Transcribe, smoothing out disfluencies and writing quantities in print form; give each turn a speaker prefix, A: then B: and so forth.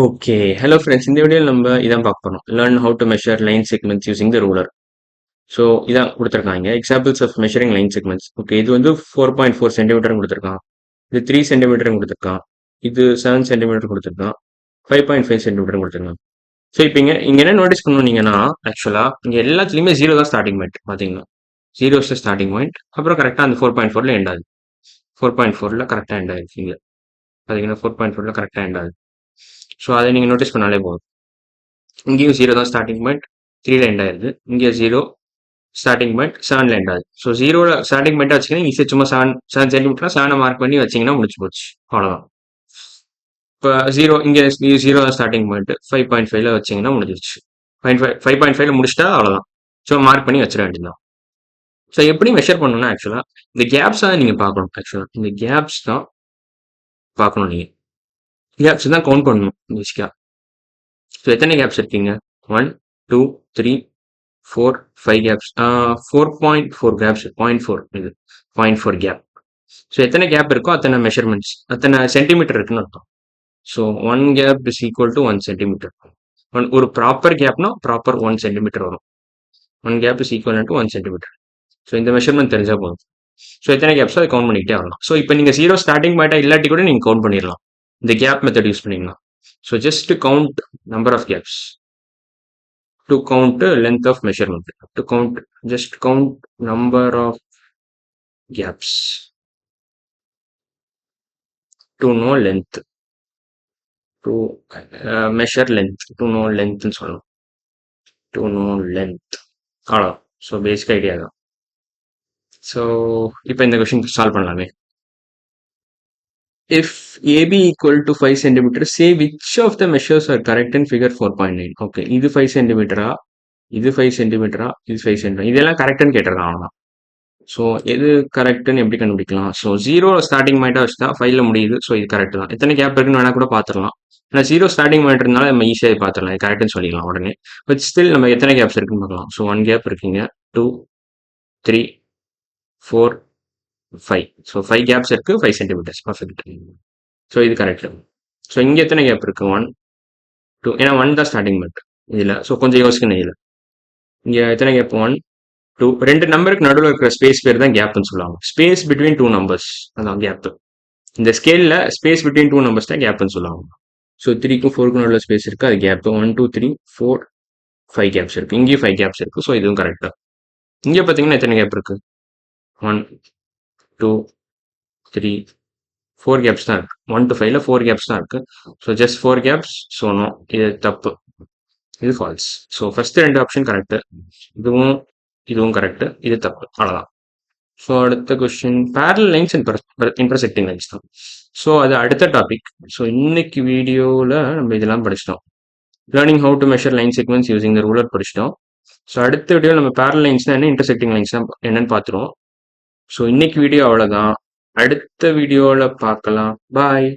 A: Okay. Hello friends. இந்த வீடியோல நம்ம இதான் பார்க்க போறோம். Learn how to measure line segments using the ruler. So இதான் குடுத்துருக்காங்க. Examples of measuring line segments. Okay. இது வந்து 4.4 சென்டிமீட்டர்னு குடுத்துருக்கான். இது 3 சென்டிமீட்டர்னு குடுத்துருக்கான். இது 7 சென்டிமீட்டர் குடுத்துருக்கான். 5.5 சென்டிமீட்டர் குடுத்துருக்கான். ஸோ இப்ப இங்க என்ன நோட்டீஸ் பண்ணீங்கன்னா, ஆக்சுவலா இங்க எல்லாத்துலயுமே 0 தான் ஸ்டார்ட்டிங் பாயிண்ட் பாத்தீங்கன்னா. 0 இஸ் த ஸ்டார்ட்டிங் பாயிண்ட். அப்புறம் கரெக்ட்டா அந்த 4.4ல எண்ட் ஆகுது. 4.4ல கரெக்ட்டா எண்ட் ஆயிடுச்சு இங்க. பாத்தீங்கன்னா 4.4ல கரெக்ட்டா எண்ட் ஆகுது. ஸோ அதை நீங்க நோட்டீஸ் பண்ணாலே போதும். இங்கேயும் 0 தான் ஸ்டார்ட்டிங் பாயிண்ட். 3ல எண்ட் ஆயிருது. இங்க 0 ஸ்டார்ட்டிங் பாயிண்ட் 7ல எண்ட் ஆகுது. ஸோ 0ல ஸ்டார்ட்டிங் பாயிண்ட் வச்சுக்கணும். ஈஸியா சும்மா 7 சென்டிமீட்டர் 7 மார்க் பண்ணி வச்சீங்கன்னா முடிச்சு போச்சு. அவ்வளவுதான். இப்போ 0 இங்க 0 தான் ஸ்டார்டிங் பாயிண்ட். 5.5ல வச்சீங்கன்னா முடிஞ்சிருச்சு. 5.5ல முடிச்சிட்டா அவ்வளவுதான். ஸோ மார்க் பண்ணி வச்சிட வேண்டியதுதான். ஸோ எப்படி மெஷர் பண்ணணும்னா ஆக்சுவலா இந்த கேப்ஸ் தான் நீங்க பார்க்கணும். ஆக்சுவலா இந்த கேப்ஸ் தான் பார்க்கணும் நீங்க. கேப்ஸ் தான் கவுண்ட் பண்ணணும் பேசிக்கா. ஸோ எத்தனை கேப்ஸ் இருக்கீங்க? 1, 2, 3, 4, 5 கேப்ஸ். 4.4 கேப்ஸ். 0.4 இது 0.4 கேப். ஸோ எத்தனை கேப் இருக்கோ அத்தனை மெஷர்மெண்ட்ஸ் அத்தனை சென்டிமீட்டர் இருக்குன்னு அர்த்தம். So 1 gap is equal to 1 centimetre. ஒரு ப்ராப்பர் கேப்னா ப்ராப்பர் 1 சென்டிமீட்டர் வரும். 1 gap is equal to 1 centimetre. So இந்த மெஷர்மெண்ட் தெரிஞ்சா போதும். ஸோ எத்தனை கேப்ஸோ அதை கவுண்ட் பண்ணிக்கிட்டே வரலாம். ஸோ இப்போ நீங்க 0 ஸ்டார்டிங் பாயிண்டா இல்லாட்டி கூட நீங்க கவுண்ட் பண்ணிடலாம். இந்த கேப் மெத்தட் யூஸ் பண்ணீங்கன்னா. So just count number of gaps. To count length of measurement. To count, just count number of gaps. To know length. To measure length. To know length ன்னு சொல்லணும். To know length. அவ்வளோ. So basic idea தான். So இப்போ இந்த question solve பண்ணலாமே. If AB equal to 5 cm, say which of the measures are correct in figure 4.9. Okay, இது 5 cm, இது 5 cm, இது 5 cm. இதெல்லாம் கரெக்ட்னு கேட்டிருக்கான் அவ்வளோதான். ஸோ எது கரெக்ட்னு எப்படி கண்டுபிடிக்கலாம்? ஸோ 0 ஸ்டார்டிங் பாயிண்டா வச்சு தான் 5ல முடியுது. ஸோ இது கரெக்ட் தான். எத்தனை கேப் இருக்குன்னு வேணா கூட பார்த்துடலாம். ஆனால் 0 ஸ்டார்டிங் பாயிண்ட் இருந்தாலும் நம்ம ஈஸியாக பார்த்துடலாம். இது கரெக்ட்னு சொல்லிடலாம் உடனே. பட் ஸ்டில் நம்ம எத்தனை கேப்ஸ் இருக்குன்னு பார்க்கலாம். ஸோ 1 கேப் இருக்கீங்க, 2, 3, 4, 5. ஸோ 5 கேப்ஸ் இருக்கு, 5 சென்டிமீட்டர்ஸ். பர்ஃபெக்ட். ஸோ இது கரெக்ட். ஸோ இங்க எத்தனை கேப் இருக்கு? 1, 2. ஏன்னா 1 தான் ஸ்டார்டிங் பாயிண்ட் இதுல. ஸோ கொஞ்சம் யோசிக்கணும் இதுல. இங்க எத்தனை கேப்? 1, 2. ரெண்டு நம்பருக்கு நடுவில் இருக்கிற ஸ்பேஸ் பேர் தான் கேப்னு சொல்லுவாங்க. ஸ்பேஸ் பிட்வீன் 2 நம்பர்ஸ் அதான் கேப். இந்த ஸ்கேல்ல ஸ்பேஸ் பிட்வீன் 2 நம்பர்ஸ் தான் கேப்னு சொல்லுவாங்க. ஸோ 3க்கும் 4க்கும் நடுவில் ஸ்பேஸ் இருக்கு, அது கேப். 1, 2, 3, 4, 5 கேப்ஸ் இருக்கு. இங்கேயும் 5 கேப்ஸ் இருக்கு. ஸோ இதுவும் கரெக்டா. இங்க பாத்தீங்கன்னா எத்தனை கேப் இருக்கு? 1, 2, 3, 4 கேப்ஸ் தான் இருக்கு. 1 to 5ல 4 கேப்ஸ் தான் இருக்கு. So just 4 caps. So no, இது தப்பு, இது ஃபால்ஸ். ஸோ ஃபர்ஸ்ட் ரெண்டு ஆப்ஷன் கரெக்ட், இதுவும் கரெக்ட், இது தப்பு. அவ்வளவுதான். ஸோ அடுத்த question parallel lines and intersecting lines தான். ஸோ அது அடுத்த டாபிக். ஸோ இன்னைக்கு வீடியோவில் நம்ம இதெல்லாம் படிச்சிட்டோம். Learning how to measure line sequence using the ruler படிச்சிட்டோம். ஸோ அடுத்த வீடியோ நம்ம பேரலல் லைன்ஸ்னா என்ன, இன்டர்செக்டிங் லைன்ஸ் என்னன்னு பார்த்துருவோம். ஸோ இன்னைக்கு வீடியோ அவ்வளோதான். அடுத்த வீடியோவில் பார்க்கலாம். பாய்.